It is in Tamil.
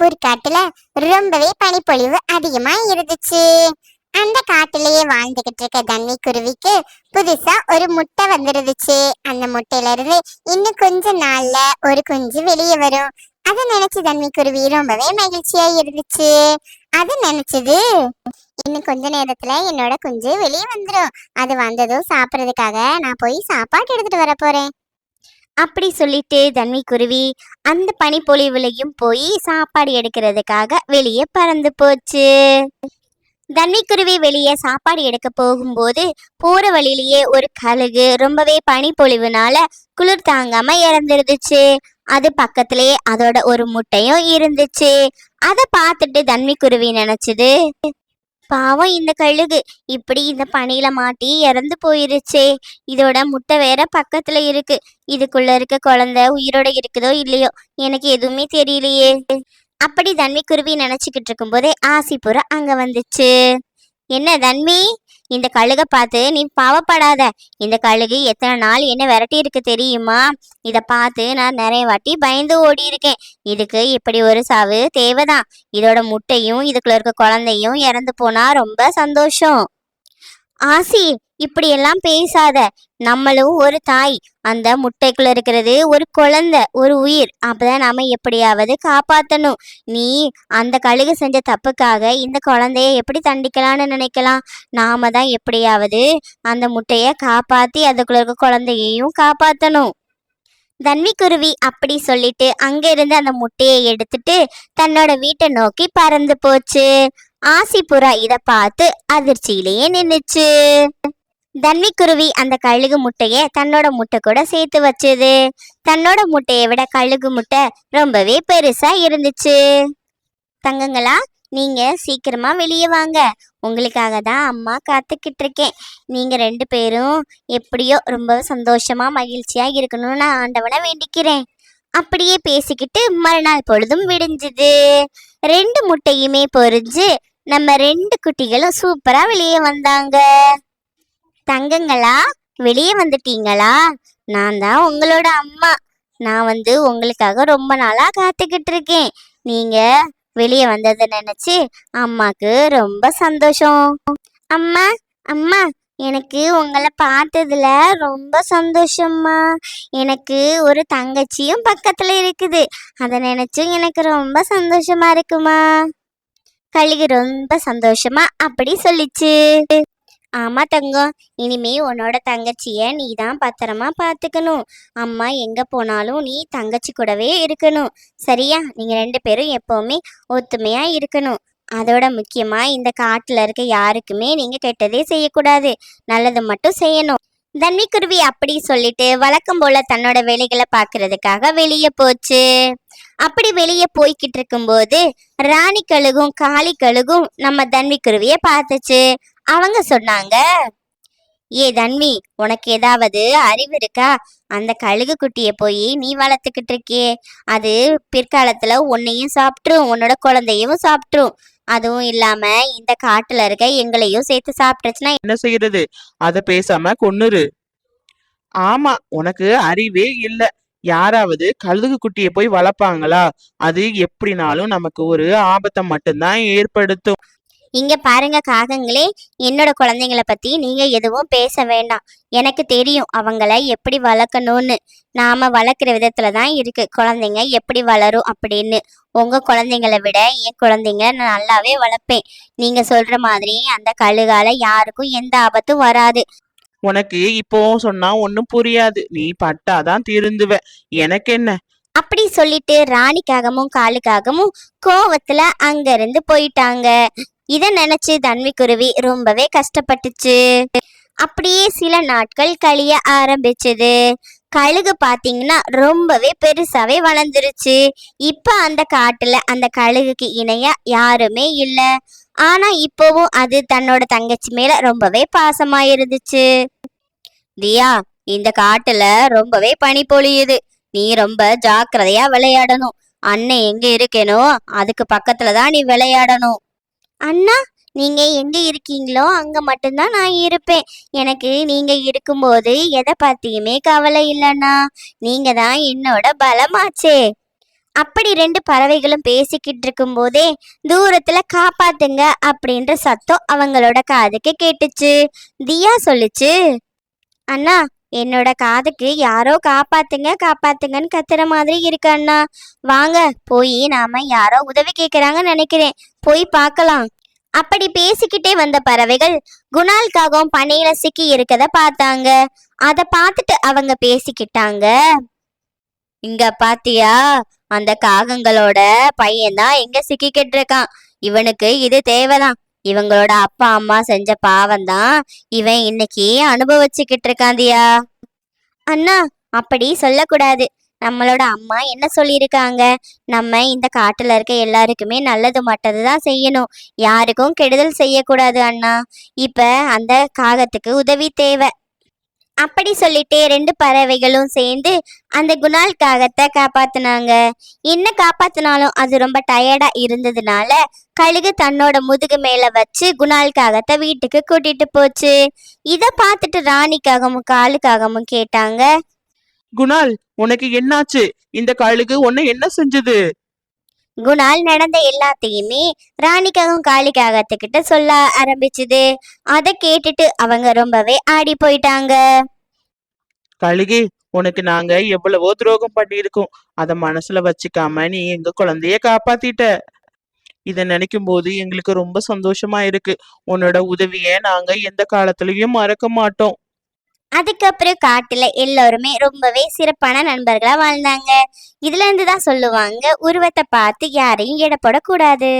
ஒரு காட்டுல ரொம்பவே பனிப்பொழிவு அதிகமா இருந்துச்சு. அந்த காட்டுலயே வாழ்ந்துகிட்டு இருக்க தண்ணி குருவிக்கு புதுசா ஒரு முட்டை வந்துருந்துச்சு. அந்த முட்டையில இருந்து இன்னும் கொஞ்ச நாள்ல ஒரு குஞ்சு வெளியே வரும். அதை நினைச்சு தண்ணி குருவி ரொம்பவே மகிழ்ச்சியா இருந்துச்சு. அது நினைச்சது, இன்னும் கொஞ்ச நேரத்துல என்னோட குஞ்சு வெளியே வந்துடும். அது வந்ததும் சாப்பிடறதுக்காக நான் போய் சாப்பாடு எடுத்துட்டு வர போறேன். அப்படி சொல்லிட்டு தன்வி குருவி அந்த பனிப்பொழிவுலையும் போய் சாப்பாடு எடுக்கிறதுக்காக வெளியே பறந்து போச்சு. தன்வி குருவி வெளியே சாப்பாடு எடுக்க போகும்போது போற வழியிலேயே ஒரு கழுகு ரொம்பவே பனிப்பொழிவுனால குளிர் தாங்காம இறந்துருந்துச்சு. அது பக்கத்திலேயே அதோட ஒரு முட்டையும் இருந்துச்சு. அதை பார்த்துட்டு தன்வி குருவி நினைச்சது, பாவம் இந்த கழுகு இப்படி இந்த பனியில மாட்டி இறந்து போயிருச்சே. இதோட முட்டை வேற பக்கத்துல இருக்கு. இதுக்குள்ள இருக்க குழந்தை உயிரோட இருக்குதோ இல்லையோ எனக்கு எதுவுமே தெரியலையே. அப்படி தன்வி குருவி நினைச்சுக்கிட்டு இருக்கும் போதே ஆசிப்புறா அங்க வந்துச்சு. என்ன தன்வி, இந்த கழுகை பார்த்து நீ பாவப்படாத. இந்த கழுகு எத்தனை நாள் என்ன விரட்டி இருக்கு தெரியுமா? இதை பார்த்து நான் நிறைய வாட்டி பயந்து ஓடி இருக்கேன். இதுக்கு இப்படி ஒரு சாவு தேவைதான். இதோட முட்டையும் இதுக்குள்ள இருக்க குழந்தையும் இறந்து போனா ரொம்ப சந்தோஷம். ஆசி, இப்படியெல்லாம் பேசாத. நம்மளும் ஒரு தாய். அந்த முட்டைக்குள்ள இருக்கிறது ஒரு குழந்தை, ஒரு உயிர். அப்பதான் நாம எப்படியாவது காப்பாத்தணும். நீ அந்த கழுகு செஞ்ச தப்புக்காக இந்த குழந்தைய எப்படி தண்டிக்கலாம்னு நினைக்கலாம்? நாம தான் எப்படியாவது அந்த முட்டைய காப்பாத்தி அதுக்குள்ள இருக்க குழந்தையையும் காப்பாத்தணும். தன்வி குருவி அப்படி சொல்லிட்டு அங்க இருந்து அந்த முட்டையை எடுத்துட்டு தன்னோட வீட்டை நோக்கி பறந்து போச்சு. ஆசிப்புறா இத பார்த்து அதிர்ச்சியிலேயே நின்னுச்சு. தன்வி குருவி அந்த கழுகு முட்டைய தன்னோட முட்டை கூட சேர்த்து வச்சது. தன்னோட முட்டையை விட கழுகு முட்டை ரொம்பவே பெருசா இருந்துச்சு. தங்கங்களா, நீங்க சீக்கிரமா வெளியே வாங்க. உங்களுக்காக தான் அம்மா காத்துக்கிட்டு இருக்கேன். நீங்க 2 பேரும் எப்படியோ ரொம்ப சந்தோஷமா மகிழ்ச்சியா இருக்கணும்னு நான் ஆண்டவனை வேண்டிக்கிறேன். அப்படியே பேசிக்கிட்டு மறுநாள் பொழுதும் விடிஞ்சுது. 2 முட்டையுமே பொரிஞ்சு நம்ம 2 குட்டிகளும் சூப்பரா வெளியே வந்தாங்க. தங்கங்களா, வெளியே வந்துட்டீங்களா? நான் தான் உங்களோட அம்மா. நான் உங்களுக்காக ரொம்ப நாளா காத்துக்கிட்டு இருக்கேன். நீங்க வெளியே வந்ததை நினைச்சு அம்மாக்கு ரொம்ப சந்தோஷம். அம்மா அம்மா, எனக்கு உங்களை பார்த்ததுல ரொம்ப சந்தோஷம்மா. எனக்கு ஒரு தங்கச்சியும் பக்கத்துல இருக்குது. அதை நினைச்சும் எனக்கு ரொம்ப சந்தோஷமா இருக்குமா. கழுகு ரொம்ப சந்தோஷமா அப்படி சொல்லிச்சு. ஆமா தங்கம், இனிமே உன்னோட தங்கச்சிய நீ தான் பத்திரமா பார்த்துக்கணும். அம்மா எங்க போனாலும் நீ தங்கச்சி கூடவே இருக்கணும். சரியா? நீங்க 2 பேரும் எப்பவுமே ஒத்துமையா இருக்கணும். அதோட முக்கியமா இந்த காட்டுல இருக்க யாருக்குமே நீங்க கெட்டதே செய்யக்கூடாது, நல்லது மட்டும் செய்யணும். தன்வி குருவி அப்படி சொல்லிட்டு வழக்கம் போல தன்னோட வேலைகளை பார்க்கறதுக்காக வெளியே போச்சு. அப்படி வெளியே போய்கிட்டு இருக்கும்போது ராணி கழுகும் காளி கழுகும் நம்ம தன்வி குருவிய பார்த்துச்சு. அவங்க சொன்னாங்க, ஏ தன்வி, உனக்கு ஏதாவது அறிவு இருக்கா? அந்த கழுகு குட்டிய போய் நீ வளர்த்துக்கிட்டு இருக்கியே, அது பிற்காலத்துல உன்னையும் சாப்பிட்டுரும், உன்னோட குழந்தையும் சாப்பிட்டுரும். அதுவும் இல்லாம இந்த காட்டுல இருக்க எங்களையும் சேர்த்து சாப்பிட்டுச்சுன்னா என்ன செய்யறது? அத பேசாம கொன்னுரு. ஆமா, உனக்கு அறிவே இல்ல. யாராவது கழுகு குட்டிய போய் வளர்ப்பாங்களா? அது எப்படினாலும் நமக்கு ஒரு ஆபத்தை மட்டும்தான் ஏற்படுத்தும். இங்க பாருங்க காகங்களே, என்னோட குழந்தைங்கள பத்தி நீங்க எதுவும் பேச வேண்டாம். எனக்கு தெரியும் அவங்கள எப்படி வளர்க்கணும்னு. நாம வளர்க்குற விதத்துலதான் இருக்கு குழந்தைங்க எப்படி வளரும் அப்படின்னு. உங்க குழந்தைங்களை விட என் குழந்தைங்க நான் நல்லாவே வளர்ப்பேன். நீங்க சொல்ற மாதிரி அந்த கழுகால யாருக்கும் எந்த ஆபத்தும் வராது. உனக்கு இப்போ சொன்னா ஒன்னும் புரியாது. நீ பட்டாதான் திருந்துவ. எனக்கு என்ன? அப்படி சொல்லிட்டு ராணிக்காகவும் காலுக்காகவும் கோவத்துல அங்க இருந்து போயிட்டாங்க. இத நினைச்சு தன்வி குருவி ரொம்பவே கஷ்டப்பட்டுச்சு. அப்படியே சில நாட்கள் கழிய ஆரம்பிச்சது. கழுகு பாத்தீங்கன்னா ரொம்பவே பெருசாவே வளர்ந்துருச்சு. இப்ப அந்த காட்டுல அந்த கழுகுக்கு இணையா யாருமே இல்ல. ஆனா இப்பவும் அது தன்னோட தங்கச்சி மேல ரொம்பவே பாசமா இருந்துச்சு. தியா, இந்த காட்டுல ரொம்பவே பனி பொழியுது. நீ ரொம்ப ஜாக்கிரதையா விளையாடணும். அண்ணன் எங்க இருக்கேனோ அதுக்கு பக்கத்துலதான் நீ விளையாடணும். அண்ணா, நீங்க எங்க இருக்கீங்களோ அங்க மட்டும்தான் நான் இருப்பேன். எனக்கு நீங்க இருக்கும்போது எதை பத்தியுமே கவலை இல்லைண்ணா. நீங்க தான் என்னோட பலமாச்சே. அப்படி ரெண்டு பறவைகளும் பேசிக்கிட்டு இருக்கும் போதே தூரத்துல காப்பாத்துங்க அப்படின்ற சத்தம் அவங்களோட காதுக்கு கேட்டுச்சு. தியா சொல்லுச்சு, அண்ணா என்னோட காதுக்கு யாரோ காப்பாத்துங்க காப்பாத்துங்கன்னு கத்துற மாதிரி இருக்கு அண்ணா. வாங்க போய் நாம யாரோ உதவி கேக்குறாங்கன்னு நினைக்கிறேன், போய் பார்க்கலாம். அப்படி பேசிக்கிட்டே வந்த பறவைகள் குணால்காகவும் பனையில சிக்கி இருக்கத பார்த்தாங்க. அத பார்த்துட்டு அவங்க பேசிக்கிட்டாங்க, இங்க பாத்தியா, அந்த காகங்களோட பையன்தான் எங்க சிக்கிக்கிட்டு இருக்கான். இவனுக்கு இது தேவைதான். இவங்களோட அப்பா அம்மா செஞ்ச பாவம்தான் இவன் இன்னைக்கு அனுபவிச்சுக்கிட்டு இருக்காந்தியா. அண்ணா அப்படி சொல்லக்கூடாது. நம்மளோட அம்மா என்ன சொல்லியிருக்காங்க, நம்ம இந்த காட்டுல இருக்க எல்லாருக்குமே நல்லது மட்டும் தான் செய்யணும், யாருக்கும் கெடுதல் செய்யக்கூடாது அண்ணா. இப்ப அந்த காகத்துக்கு உதவி தேவை. அப்படி சொல்லிட்டே ரெண்டு பறவைகளும் சேர்ந்து அந்த குணால் காகத்தை காப்பாத்துனாங்க. என்ன காப்பாத்தினாலும் அது ரொம்ப டயர்டா இருந்ததுனால கழுகு தன்னோட முதுகு மேல வச்சு குணால் காகத்தை வீட்டுக்கு கூட்டிட்டு போச்சு. இத பார்த்துட்டு ராணிக்காகவும் காலுக்காகவும் கேட்டாங்க, குணால், உனக்கு என்னாச்சு? இந்த கழுகு உன்னை என்ன செஞ்சது? குணால் நடந்த எல்லாத்தையுமே ராணிக்காகவும் காளிக்காகத்துக்கிட்ட சொல்ல ஆரம்பிச்சுது. அதை கேட்டுட்டு அவங்க ரொம்பவே ஆடி போயிட்டாங்க. கழுகே, உனக்கு நாங்க எவ்வளவோ துரோகம் பண்ணியிருக்கோம். அத மனசுல வச்சுக்காம நீ எங்க குழந்தைய காப்பாத்திட்ட. இத நினைக்கும் போது எங்களுக்கு ரொம்ப சந்தோஷமா இருக்கு. உன்னோட உதவிய நாங்க எந்த காலத்திலயும் மறக்க மாட்டோம். அதுக்கப்புறம் காட்டுல எல்லாருமே ரொம்பவே சிறப்பான நண்பர்களா வாழ்ந்தாங்க. இதுல இருந்து தான் சொல்லுவாங்க, உருவத்தை பார்த்து யாரையும் எடை போடக்கூடாது.